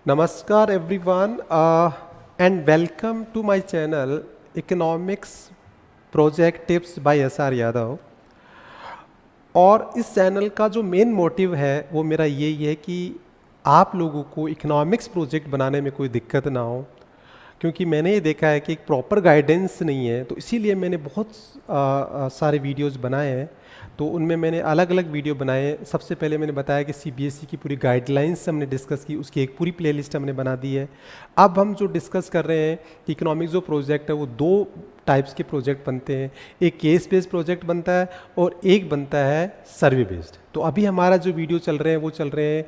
Namaskar everyone and welcome to my channel Economics Project Tips by SR Yadav. और इस channel का जो main motive है वो मेरा यही है कि आप लोगों को इकोनॉमिक्स प्रोजेक्ट बनाने में कोई दिक्कत ना हो, क्योंकि मैंने ये देखा है कि एक प्रॉपर गाइडेंस नहीं है। तो इसीलिए मैंने बहुत सारे वीडियोस बनाए हैं। तो उनमें मैंने अलग अलग वीडियो बनाए। सबसे पहले मैंने बताया कि सीबीएसई की पूरी गाइडलाइंस हमने डिस्कस की, उसकी एक पूरी प्लेलिस्ट हमने बना दी है। अब हम जो डिस्कस कर रहे हैं कि इकोनॉमिक्स जो प्रोजेक्ट है वो दो टाइप्स के प्रोजेक्ट बनते हैं। एक केस बेस्ड प्रोजेक्ट बनता है और एक बनता है सर्वे बेस्ड। तो अभी हमारा जो वीडियो चल रहे हैं वो चल रहे हैं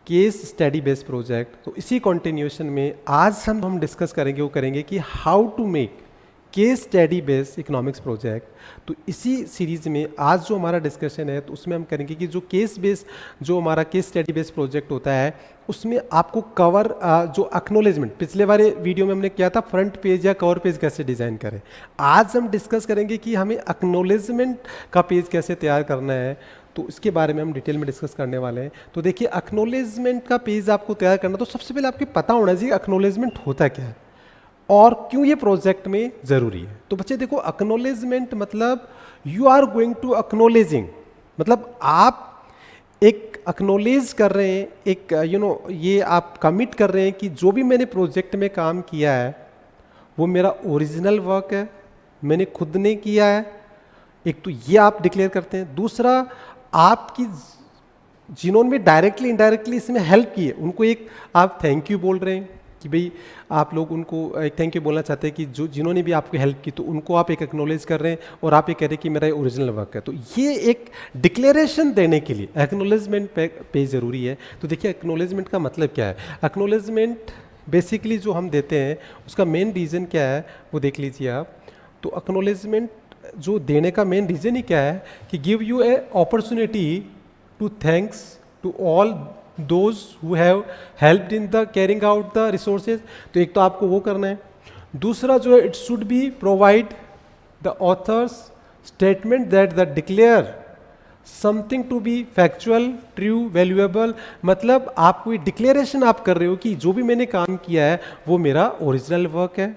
केस स्टडी बेस्ड प्रोजेक्ट। तो इसी कंटिन्यूएशन में आज हम डिस्कस करेंगे, वो करेंगे कि how to make case study based economics project. तो इसी सीरीज में आज जो हमारा डिस्कशन है तो उसमें हम करेंगे कि जो केस बेस्ड जो हमारा केस स्टडी बेस्ड प्रोजेक्ट होता है उसमें आपको कवर जो एक्नॉलेजमेंट पिछले वाले वीडियो में हमने किया था फ्रंट पेज या कवर पेज कैसे डिज़ाइन करें, आज हम डिस्कस करेंगे कि हमें एक्नॉलेजमेंट का पेज कैसे तैयार करना है। तो इसके बारे में हम डिटेल में डिस्कस करने वाले हैं। तो देखिए, एक्नॉलेजमेंट का पेज आपको तैयार करना, तो सबसे पहले आपको पता होना चाहिए एक्नॉलेजमेंट होता क्या है और क्यों ये प्रोजेक्ट में ज़रूरी है। तो बच्चे देखो, एक्नॉलेजमेंट मतलब you are going to acknowledging, मतलब आप एक एक्नॉलेज कर रहे हैं, एक ये आप कमिट कर रहे हैं कि जो भी मैंने प्रोजेक्ट में काम किया है वो मेरा ओरिजिनल वर्क है, मैंने खुद ने किया है। एक तो ये आप डिक्लेयर करते हैं। दूसरा, आपकी जिन्होंने भी डायरेक्टली इनडायरेक्टली इसमें हेल्प की है उनको एक आप थैंक यू बोल रहे हैं कि भाई आप लोग उनको एक थैंक यू बोलना चाहते हैं कि जो जिन्होंने भी आपको हेल्प की, तो उनको आप एक एक्नॉलेज कर रहे हैं और आप ये कह रहे हैं कि मेरा ओरिजिनल वर्क है। तो ये एक डिक्लेरेशन देने के लिए एक्नॉलेजमेंट पेज ज़रूरी है। तो देखिए, एक्नॉलेजमेंट का मतलब क्या है। एक्नॉलेजमेंट बेसिकली जो हम देते हैं उसका मेन रीज़न क्या है वो देख लीजिए आप। तो एक्नॉलेजमेंट जो देने का मेन रीज़न ही क्या है कि give you a opportunity to thanks to all those who have helped in the carrying out the resources. तो एक तो आपको वो करना है। दूसरा जो है, it should be provide the author's statement that the declare something to be factual true valuable. मतलब आप कोई डिक्लेरेशन आप कर रहे हो कि जो भी मैंने काम किया है वो मेरा ओरिजिनल वर्क है,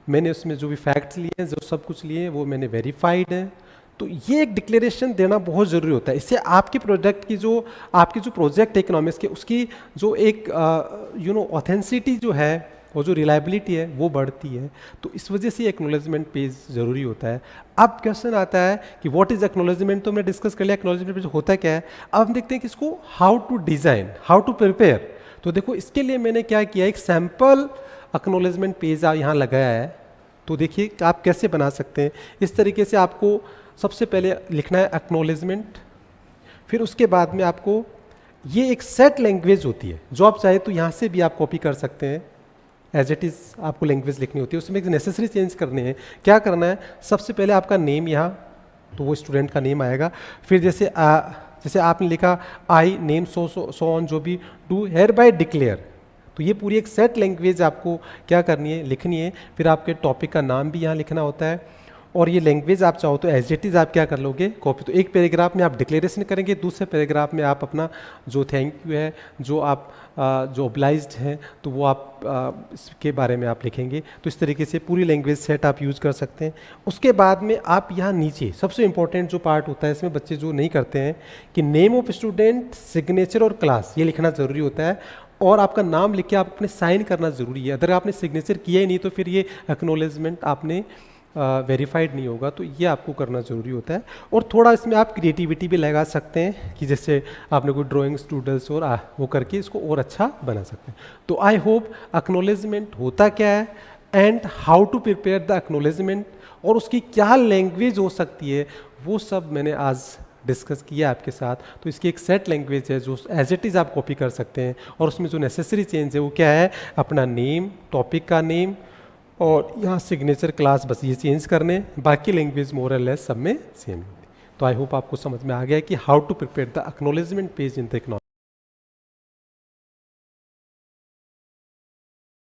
मैंने उसमें जो भी फैक्ट्स लिए हैं, जो सब कुछ लिए हैं वो मैंने वेरीफाइड है। तो ये एक डिक्लेरेशन देना बहुत ज़रूरी होता है। इससे आपके प्रोजेक्ट की जो आपकी जो प्रोजेक्ट है इकोनॉमिक्स के, उसकी जो एक ऑथेंसिटी जो है और जो रिलायबिलिटी है वो बढ़ती है। तो इस वजह से एक्नॉलेजमेंट पेज ज़रूरी होता है। अब क्वेश्चन आता है कि व्हाट इज एक्नॉलेजमेंट। तो हमने डिस्कस कर लिया एक्नॉलेजमेंट पेज होता क्या है। अब हम देखते हैं कि इसको how to design, how to prepare. तो देखो, इसके लिए मैंने क्या किया, एक सैम्पल एक्नॉलेजमेंट पेज यहाँ लगाया है। तो देखिए आप कैसे बना सकते हैं। इस तरीके से आपको सबसे पहले लिखना है एक्नॉलेजमेंट, फिर उसके बाद में आपको ये एक सेट लैंग्वेज होती है जो आप चाहे तो यहाँ से भी आप कॉपी कर सकते हैं। एज इट इज़ आपको लैंग्वेज लिखनी होती है, उसमें एक नेसेसरी चेंज करने हैं। क्या करना है, सबसे पहले आपका नेम यहाँ, तो वो स्टूडेंट का नेम आएगा। फिर जैसे आपने लिखा आई नेम सो ऑन, जो भी डू हेयर बाय डिक्लेयर। तो ये पूरी एक सेट लैंग्वेज आपको क्या करनी है, लिखनी है। फिर आपके टॉपिक का नाम भी यहाँ लिखना होता है। और ये लैंग्वेज आप चाहो तो एज इट इज़ आप क्या कर लोगे, कॉपी। तो एक पैराग्राफ में आप डिक्लेरेशन करेंगे, दूसरे पैराग्राफ में आप अपना जो थैंक यू है, जो आप जो ओब्लाइज्ड हैं, तो वो आप इसके बारे में आप लिखेंगे। तो इस तरीके से पूरी लैंग्वेज सेट आप यूज़ कर सकते हैं। उसके बाद में आप यहाँ नीचे सबसे इंपॉर्टेंट जो पार्ट होता है, इसमें बच्चे जो नहीं करते हैं, कि नेम ऑफ स्टूडेंट, सिग्नेचर और क्लास, ये लिखना ज़रूरी होता है। और आपका नाम लिख के आप अपने साइन करना ज़रूरी है। अगर आपने सिग्नेचर किया ही नहीं तो फिर ये एक्नॉलेजमेंट आपने वेरीफाइड नहीं होगा। तो ये आपको करना ज़रूरी होता है। और थोड़ा इसमें आप क्रिएटिविटी भी लगा सकते हैं कि जैसे आपने कोई ड्राइंग स्टूडेंट्स और वो करके इसको और अच्छा बना सकते हैं। तो आई होप एक्नॉलेजमेंट होता क्या है and how to prepare the acknowledgement और उसकी क्या लैंग्वेज हो सकती है, वो सब मैंने आज डिस्कस किया आपके साथ। तो इसकी एक सेट लैंग्वेज है जो एज इट इज़ आप कॉपी कर सकते हैं। और उसमें जो नेसेसरी चेंज है वो क्या है, अपना नेम, टॉपिक का नेम और यहाँ सिग्नेचर, क्लास, बस ये चेंज करने, बाकी लैंग्वेज मोर और लेस सब में सेम। तो आई होप आपको समझ में आ गया है कि how to prepare the acknowledgement page in the economics.